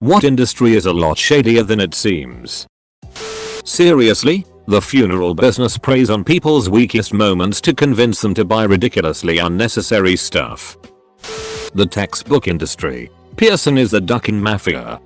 What industry is a lot shadier than it seems? Seriously? The funeral business preys on people's weakest moments to convince them to buy ridiculously unnecessary stuff. The textbook industry. Pearson is the ducking mafia.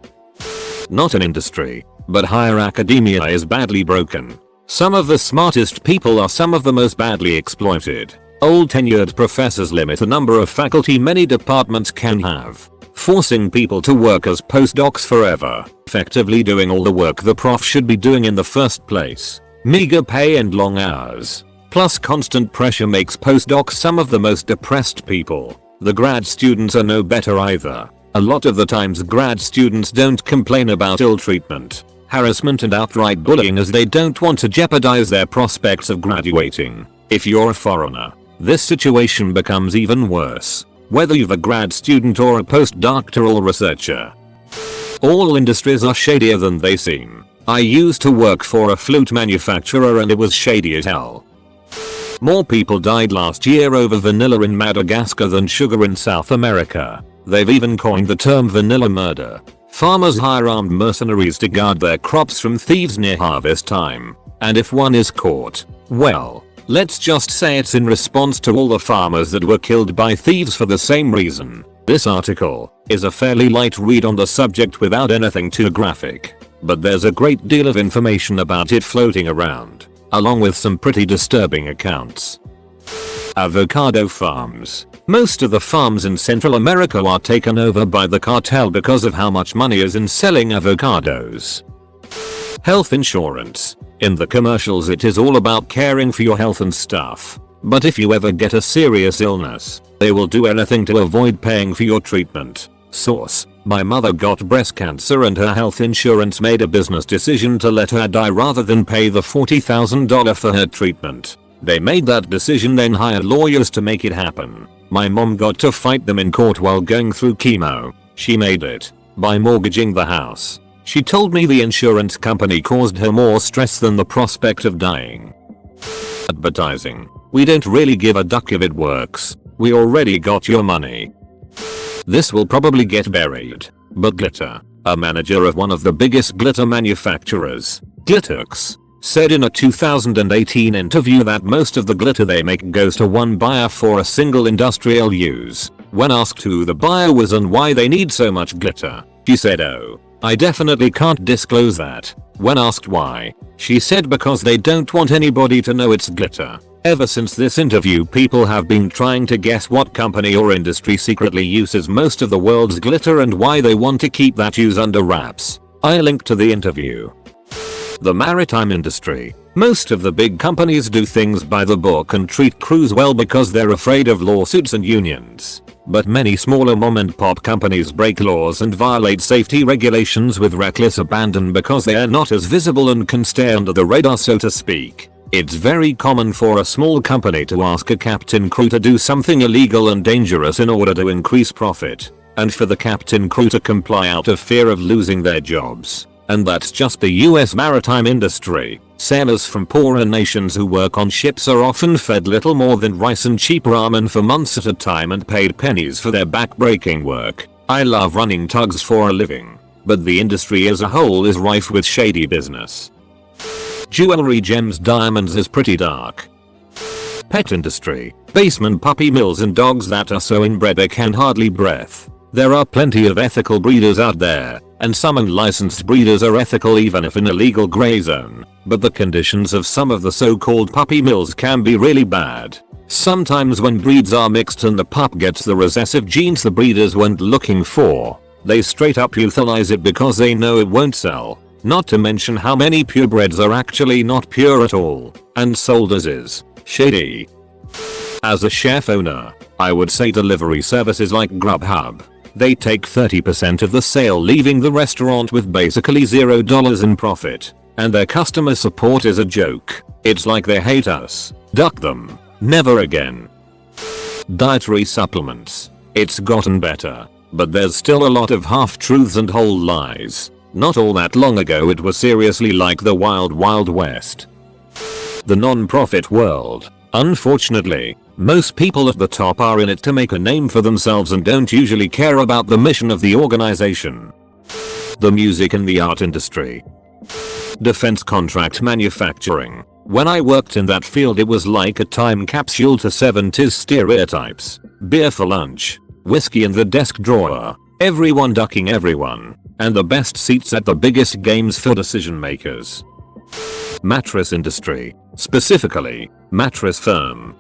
Not an industry, but higher academia is badly broken. Some of the smartest people are some of the most badly exploited. Old tenured professors limit the number of faculty many departments can have, forcing people to work as postdocs forever, effectively doing all the work the prof should be doing in the first place. Meager pay and long hours, plus constant pressure makes postdocs some of the most depressed people. The grad students are no better either. A lot of the times grad students don't complain about ill treatment, harassment and outright bullying as they don't want to jeopardize their prospects of graduating. If you're a foreigner, this situation becomes even worse, whether you're a grad student or a postdoctoral researcher. All industries are shadier than they seem. I used to work for a flute manufacturer and it was shady as hell. More people died last year over vanilla in Madagascar than sugar in South America. They've even coined the term vanilla murder. Farmers hire armed mercenaries to guard their crops from thieves near harvest time. And if one is caught, well, let's just say it's in response to all the farmers that were killed by thieves for the same reason. This article is a fairly light read on the subject without anything too graphic, but there's a great deal of information about it floating around, along with some pretty disturbing accounts. Avocado Farms. Most of the farms in Central America are taken over by the cartel because of how much money is in selling avocados. Health insurance. In the commercials it is all about caring for your health and stuff. But if you ever get a serious illness, they will do anything to avoid paying for your treatment. Source: my mother got breast cancer and her health insurance made a business decision to let her die rather than pay the $40,000 for her treatment. They made that decision then hired lawyers to make it happen. My mom got to fight them in court while going through chemo. She made it by mortgaging the house. She told me the insurance company caused her more stress than the prospect of dying. Advertising. We don't really give a duck if it works. We already got your money. This will probably get buried, but glitter, a manager of one of the biggest glitter manufacturers, Glitterx, said in a 2018 interview that most of the glitter they make goes to one buyer for a single industrial use. When asked who the buyer was and why they need so much glitter, she said, "Oh, I definitely can't disclose that." When asked why, she said because they don't want anybody to know it's glitter. Ever since this interview, people have been trying to guess what company or industry secretly uses most of the world's glitter and why they want to keep that use under wraps. I linked to the interview. The maritime industry. Most of the big companies do things by the book and treat crews well because they're afraid of lawsuits and unions. But many smaller mom and pop companies break laws and violate safety regulations with reckless abandon because they are not as visible and can stay under the radar, so to speak. It's very common for a small company to ask a captain crew to do something illegal and dangerous in order to increase profit, and for the captain crew to comply out of fear of losing their jobs. And that's just the US maritime industry. Sailors from poorer nations who work on ships are often fed little more than rice and cheap ramen for months at a time and paid pennies for their back-breaking work. I love running tugs for a living, but the industry as a whole is rife with shady business. Jewelry, gems, diamonds is pretty dark. Pet industry. Basement puppy mills and dogs that are so inbred they can hardly breathe. There are plenty of ethical breeders out there, and some unlicensed breeders are ethical even if in a legal gray zone, but the conditions of some of the so-called puppy mills can be really bad. Sometimes when breeds are mixed and the pup gets the recessive genes the breeders weren't looking for, they straight up euthanize it because they know it won't sell. Not to mention how many purebreds are actually not pure at all, and sold as is. Shady. As a chef owner, I would say delivery services like Grubhub. They take 30% of the sale, leaving the restaurant with basically $0 in profit. And their customer support is a joke. It's like they hate us. Duck them. Never again. Dietary supplements. It's gotten better, but there's still a lot of half-truths and whole lies. Not all that long ago it was seriously like the wild wild west. The non-profit world. Unfortunately, most people at the top are in it to make a name for themselves and don't usually care about the mission of the organization. The music and the art industry. Defense contract manufacturing. When I worked in that field, it was like a time capsule to 70s stereotypes. Beer for lunch, whiskey in the desk drawer, everyone ducking everyone, and the best seats at the biggest games for decision makers. Mattress industry, specifically, mattress firm.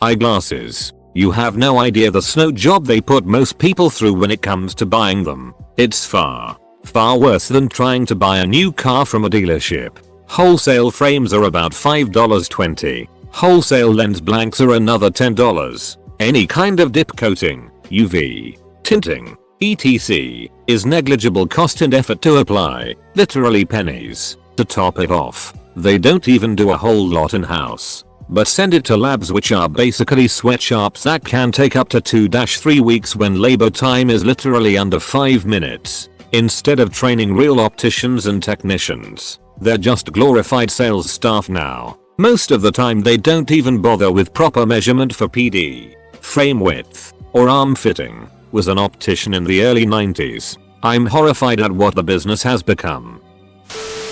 Eyeglasses. You have no idea the snow job they put most people through when it comes to buying them. It's far worse than trying to buy a new car from a dealership. Wholesale frames are about $5.20. Wholesale lens blanks are another $10. Any kind of dip coating, UV, tinting, etc. is negligible cost and effort to apply, literally pennies. To top it off, they don't even do a whole lot in-house, but send it to labs which are basically sweatshops that can take up to 2-3 weeks when labor time is literally under 5 minutes. Instead of training real opticians and technicians, they're just glorified sales staff now. Most of the time they don't even bother with proper measurement for PD, frame width, or arm fitting. Was an optician in the early 90s. I'm horrified at what the business has become.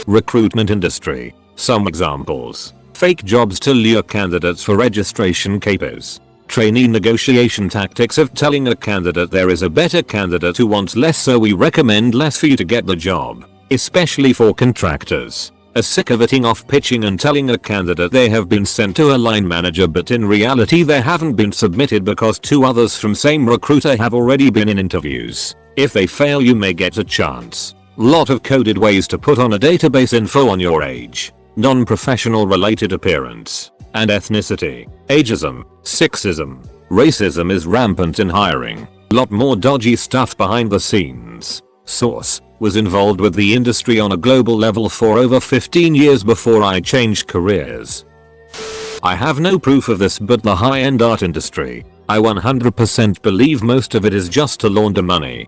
Recruitment industry. Some examples. Fake jobs to lure candidates for registration capers. Trainee negotiation tactics of telling a candidate there is a better candidate who wants less, so we recommend less for you to get the job. Especially for contractors. Are sick of it off pitching and telling a candidate they have been sent to a line manager, but in reality they haven't been submitted because 2 others from same recruiter have already been in interviews. If they fail, you may get a chance. Lot of coded ways to put on a database info on your age, non-professional related appearance, and ethnicity. Ageism, sexism, racism is rampant in hiring. Lot more dodgy stuff behind the scenes. Source: was involved with the industry on a global level for over 15 years before I changed careers. I have no proof of this, but the high-end art industry, I 100% believe most of it is just to launder money.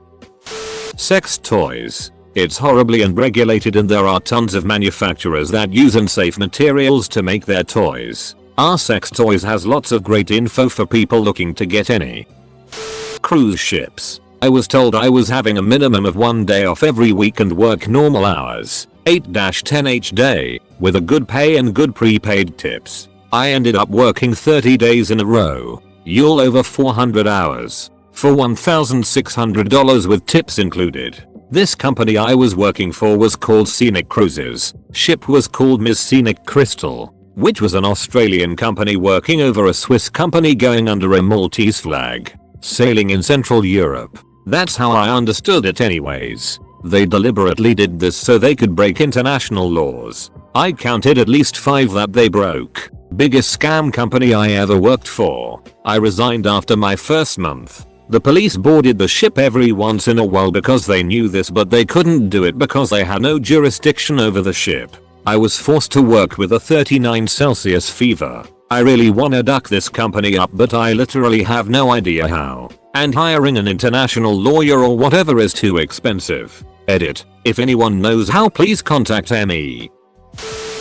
Sex toys. It's horribly unregulated and there are tons of manufacturers that use unsafe materials to make their toys. Our sex toys has lots of great info for people looking to get any. Cruise ships. I was told I was having a minimum of 1 day off every week and work normal hours, 8-10 each day, with a good pay and good prepaid tips. I ended up working 30 days in a row, you'll over 400 hours, for $1,600 with tips included. This company I was working for was called Scenic Cruises. Ship was called Miss Scenic Crystal, which was an Australian company working over a Swiss company going under a Maltese flag, sailing in Central Europe. That's how I understood it anyways. They deliberately did this so they could break international laws. I counted at least 5 that they broke. Biggest scam company I ever worked for. I resigned after my first month. The police boarded the ship every once in a while because they knew this, but they couldn't do it because they had no jurisdiction over the ship. I was forced to work with a 39 Celsius fever. I really wanna duck this company up, but I literally have no idea how. And hiring an international lawyer or whatever is too expensive. Edit. If anyone knows how, please contact me.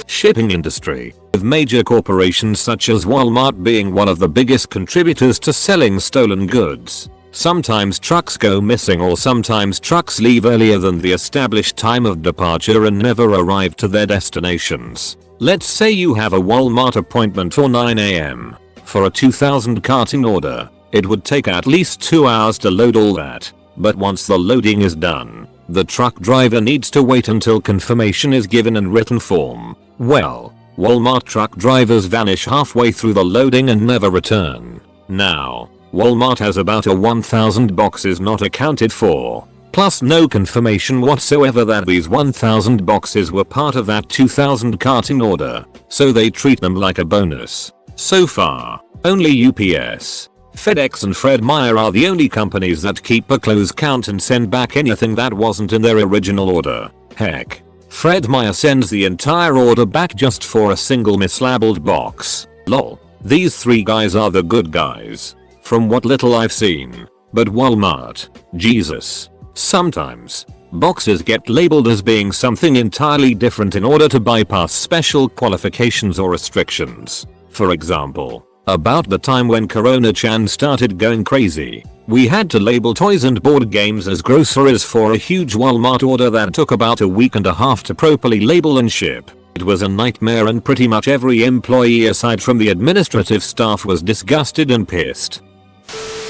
Shipping industry. With major corporations such as Walmart being one of the biggest contributors to selling stolen goods. Sometimes trucks go missing, or sometimes trucks leave earlier than the established time of departure and never arrive to their destinations. Let's say you have a Walmart appointment for 9 AM. For a 2,000 carton order, it would take at least 2 hours to load all that. But once the loading is done, the truck driver needs to wait until confirmation is given in written form. Well, Walmart truck drivers vanish halfway through the loading and never return. Now, Walmart has about 1,000 boxes not accounted for, plus no confirmation whatsoever that these 1,000 boxes were part of that 2,000 carton order, so they treat them like a bonus. So far, only UPS, FedEx and Fred Meyer are the only companies that keep a close count and send back anything that wasn't in their original order. Heck, Fred Meyer sends the entire order back just for a single mislabeled box. Lol. These 3 guys are the good guys, from what little I've seen. But Walmart, Jesus. Sometimes, boxes get labeled as being something entirely different in order to bypass special qualifications or restrictions. For example, about the time when Corona-chan started going crazy, We had to label toys and board games as groceries for a huge Walmart order that took about a week and a half to properly label and ship. It was a nightmare and pretty much every employee aside from the administrative staff was disgusted and pissed.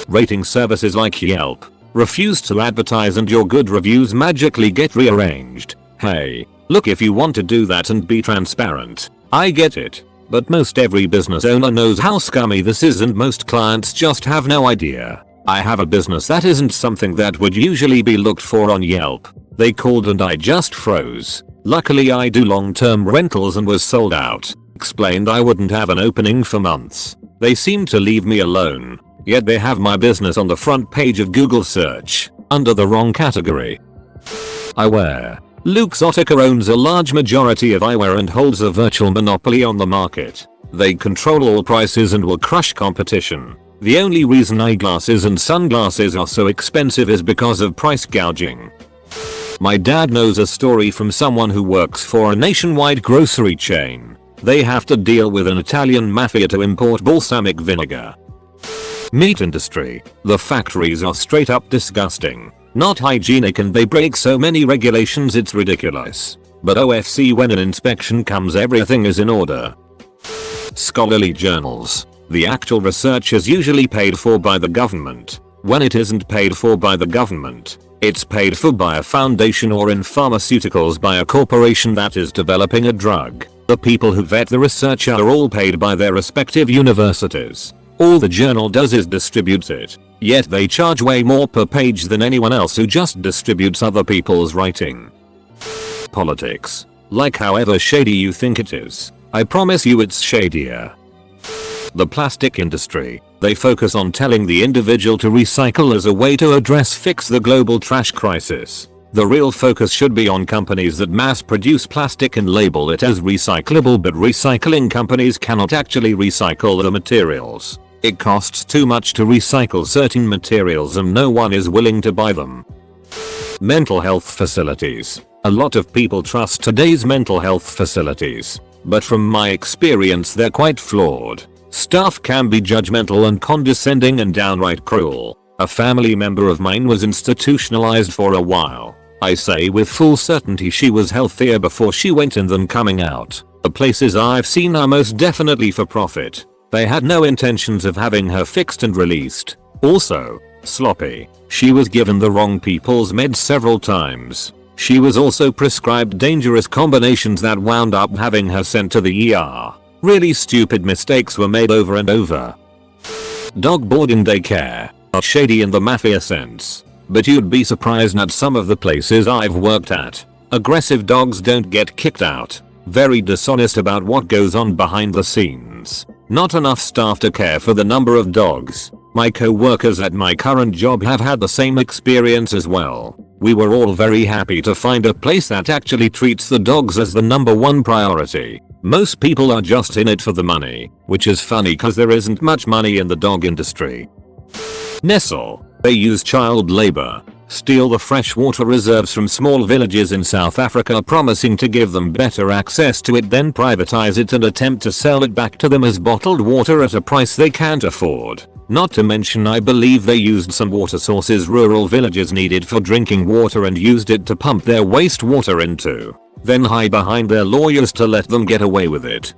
Rating services like Yelp refuse to advertise and your good reviews magically get rearranged. Hey, look, if you want to do that and be transparent, I get it. But most every business owner knows how scummy this is and most clients just have no idea. I have a business that isn't something that would usually be looked for on Yelp. They called and I just froze. Luckily I do long-term rentals and was sold out. Explained I wouldn't have an opening for months. They seemed to leave me alone. Yet they have my business on the front page of Google search, under the wrong category. Eyewear. Luxottica owns a large majority of eyewear and holds a virtual monopoly on the market. They control all prices and will crush competition. The only reason eyeglasses and sunglasses are so expensive is because of price gouging. My dad knows a story from someone who works for a nationwide grocery chain. They have to deal with an Italian mafia to import balsamic vinegar. Meat industry. The factories are straight up disgusting. Not hygienic and they break so many regulations it's ridiculous. But OFC, when an inspection comes everything is in order. Scholarly journals. The actual research is usually paid for by the government. When it isn't paid for by the government, it's paid for by a foundation or in pharmaceuticals by a corporation that is developing a drug. The people who vet the research are all paid by their respective universities. All the journal does is distributes it. Yet they charge way more per page than anyone else who just distributes other people's writing. Politics. Like however shady you think it is, I promise you it's shadier. The plastic industry. They focus on telling the individual to recycle as a way to fix the global trash crisis. The real focus should be on companies that mass produce plastic and label it as recyclable, but recycling companies cannot actually recycle the materials. It costs too much to recycle certain materials and no one is willing to buy them. Mental health facilities. A lot of people trust today's mental health facilities, but from my experience they're quite flawed. Staff can be judgmental and condescending and downright cruel. A family member of mine was institutionalized for a while. I say with full certainty she was healthier before she went in than coming out. The places I've seen are most definitely for profit. They had no intentions of having her fixed and released. Also, sloppy. She was given the wrong people's meds several times. She was also prescribed dangerous combinations that wound up having her sent to the ER. Really stupid mistakes were made over and over. Dog boarding daycare are shady in the mafia sense, but you'd be surprised at some of the places I've worked at. Aggressive dogs don't get kicked out. Very dishonest about what goes on behind the scenes. Not enough staff to care for the number of dogs. My co-workers at my current job have had the same experience as well. We were all very happy to find a place that actually treats the dogs as the #1 priority. Most people are just in it for the money, which is funny cause there isn't much money in the dog industry. Nestle. They use child labor, steal the freshwater reserves from small villages in South Africa, promising to give them better access to it, then privatize it and attempt to sell it back to them as bottled water at a price they can't afford. Not to mention I believe they used some water sources rural villages needed for drinking water and used it to pump their wastewater into, then hide behind their lawyers to let them get away with it.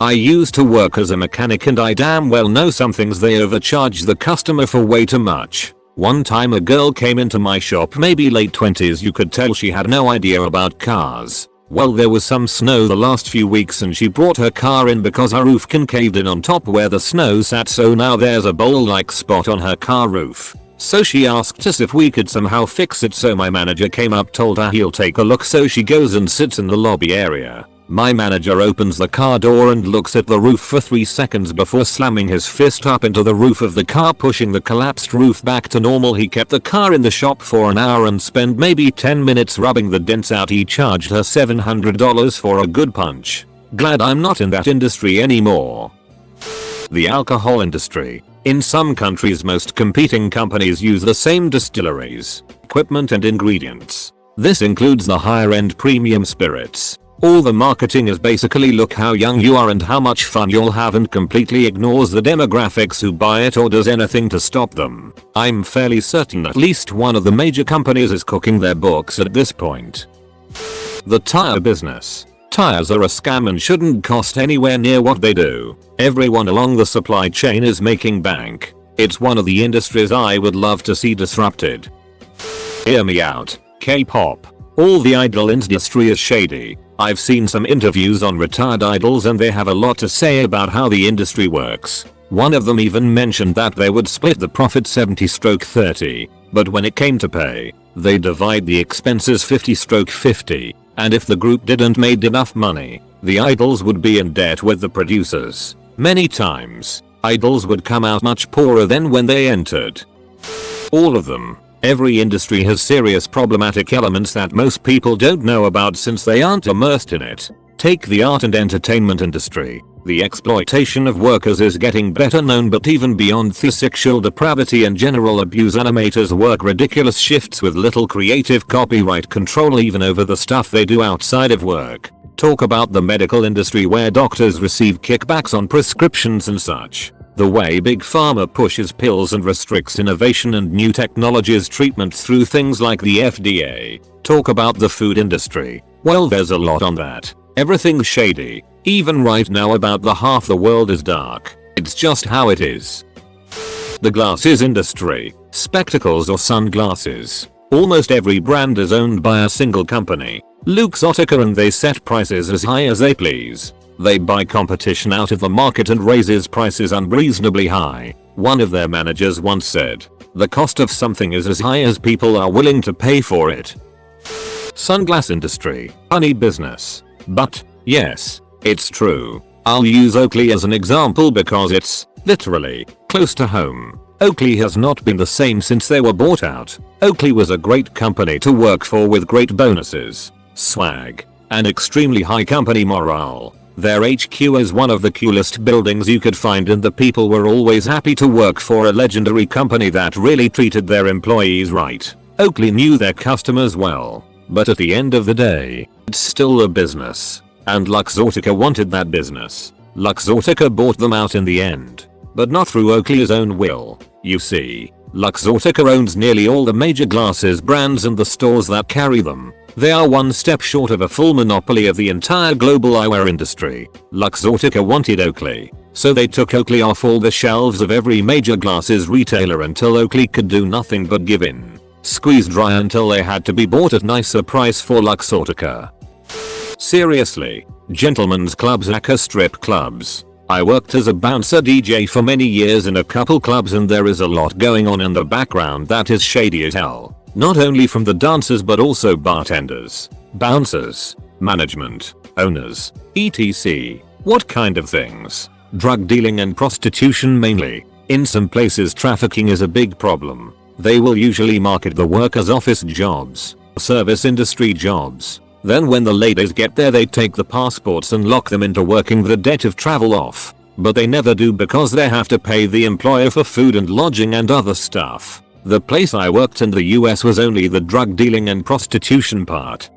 I used to work as a mechanic and I damn well know some things they overcharge the customer for way too much. One time a girl came into my shop, maybe late 20s, you could tell she had no idea about cars. Well, there was some snow the last few weeks and she brought her car in because her roof concaved in on top where the snow sat, so now there's a bowl-like spot on her car roof. So she asked us if we could somehow fix it, so my manager came up, told her he'll take a look, so she goes and sits in the lobby area. My manager opens the car door and looks at the roof for 3 seconds before slamming his fist up into the roof of the car, pushing the collapsed roof back to normal. He kept the car in the shop for an hour and spent maybe 10 minutes rubbing the dents out. He charged her $700 for a good punch. Glad I'm not in that industry anymore. The alcohol industry. In some countries most competing companies use the same distilleries, equipment and ingredients. This includes the higher end premium spirits. All the marketing is basically look how young you are and how much fun you'll have, and completely ignores the demographics who buy it or does anything to stop them. I'm fairly certain at least one of the major companies is cooking their books at this point. The tire business. Tires are a scam and shouldn't cost anywhere near what they do. Everyone along the supply chain is making bank. It's one of the industries I would love to see disrupted. Hear me out. K-pop. All the idol industry is shady. I've seen some interviews on retired idols and they have a lot to say about how the industry works. One of them even mentioned that they would split the profit 70/30, but when it came to pay, they divide the expenses 50/50, and if the group didn't made enough money, the idols would be in debt with the producers. Many times, idols would come out much poorer than when they entered. All of them. Every industry has serious problematic elements that most people don't know about since they aren't immersed in it. Take the art and entertainment industry. The exploitation of workers is getting better known, but even beyond the sexual depravity and general abuse, animators work ridiculous shifts with little creative copyright control even over the stuff they do outside of work. Talk about the medical industry where doctors receive kickbacks on prescriptions and such. The way Big Pharma pushes pills and restricts innovation and new technologies treatment through things like the FDA. Talk about the food industry. Well, there's a lot on that. Everything's shady. Even right now about the half the world is dark. It's just how it is. The glasses industry. Spectacles or sunglasses. Almost every brand is owned by a single company, Luxottica, and they set prices as high as they please. They buy competition out of the market and raises prices unreasonably high. One of their managers once said, "The cost of something is as high as people are willing to pay for it." Sunglass industry. Funny business. But, yes, it's true. I'll use Oakley as an example because it's, literally, close to home. Oakley has not been the same since they were bought out. Oakley was a great company to work for with great bonuses, swag, and extremely high company morale. Their HQ is one of the coolest buildings you could find, and the people were always happy to work for a legendary company that really treated their employees right. Oakley knew their customers well, but at the end of the day, it's still a business. And Luxottica wanted that business. Luxottica bought them out in the end, but not through Oakley's own will. You see, Luxottica owns nearly all the major glasses brands and the stores that carry them. They are one step short of a full monopoly of the entire global eyewear industry. Luxottica wanted Oakley, so they took Oakley off all the shelves of every major glasses retailer until Oakley could do nothing but give in. Squeezed dry until they had to be bought at nicer price for Luxottica. Seriously, gentlemen's clubs, aka strip clubs. I worked as a bouncer DJ for many years in a couple clubs, and there is a lot going on in the background that is shady as hell. Not only from the dancers but also bartenders, bouncers, management, owners, etc. What kind of things? Drug dealing and prostitution mainly. In some places trafficking is a big problem. They will usually market the work as office jobs, service industry jobs. Then when the ladies get there they take the passports and lock them into working the debt of travel off. But they never do because they have to pay the employer for food and lodging and other stuff. The place I worked in the US was only the drug dealing and prostitution part.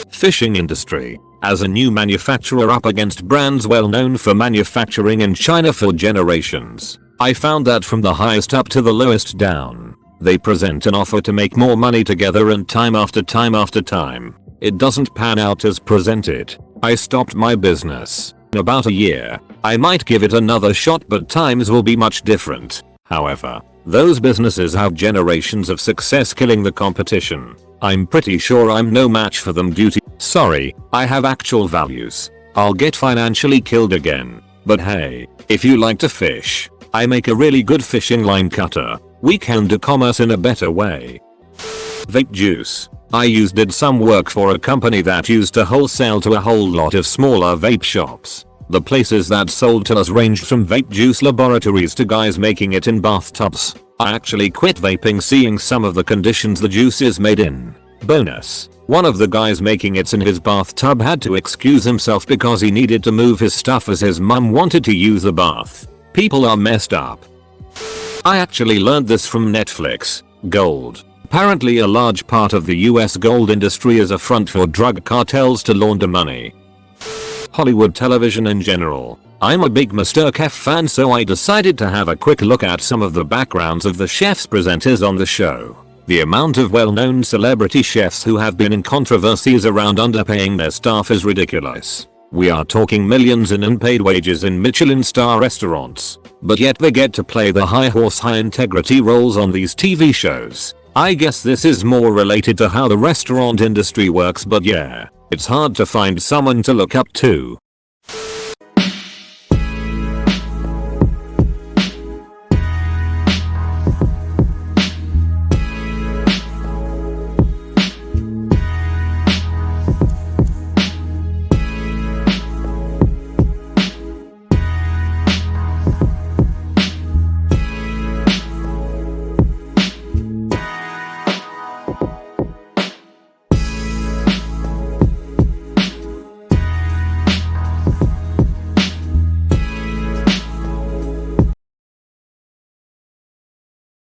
Fishing industry. As a new manufacturer up against brands well known for manufacturing in China for generations, I found that from the highest up to the lowest down, they present an offer to make more money together, and time after time after time, it doesn't pan out as presented. I stopped my business. In about a year, I might give it another shot, but times will be much different. However, those businesses have generations of success killing the competition. I'm pretty sure I'm no match for them due to— sorry, I have actual values. I'll get financially killed again. But hey, if you like to fish, I make a really good fishing line cutter. We can do commerce in a better way. Vape juice. I did some work for a company that used to wholesale to a whole lot of smaller vape shops. The places that sold to us ranged from vape juice laboratories to guys making it in bathtubs. I actually quit vaping seeing some of the conditions the juice is made in. Bonus: one of the guys making it in his bathtub had to excuse himself because he needed to move his stuff as his mum wanted to use the bath. People are messed up. I actually learned this from Netflix. Gold. Apparently a large part of the US gold industry is a front for drug cartels to launder money. Hollywood television in general. I'm a big MasterChef fan, so I decided to have a quick look at some of the backgrounds of the chefs presenters on the show. The amount of well-known celebrity chefs who have been in controversies around underpaying their staff is ridiculous. We are talking millions in unpaid wages in Michelin star restaurants, but yet they get to play the high horse high integrity roles on these TV shows. I guess this is more related to how the restaurant industry works, but yeah, it's hard to find someone to look up to.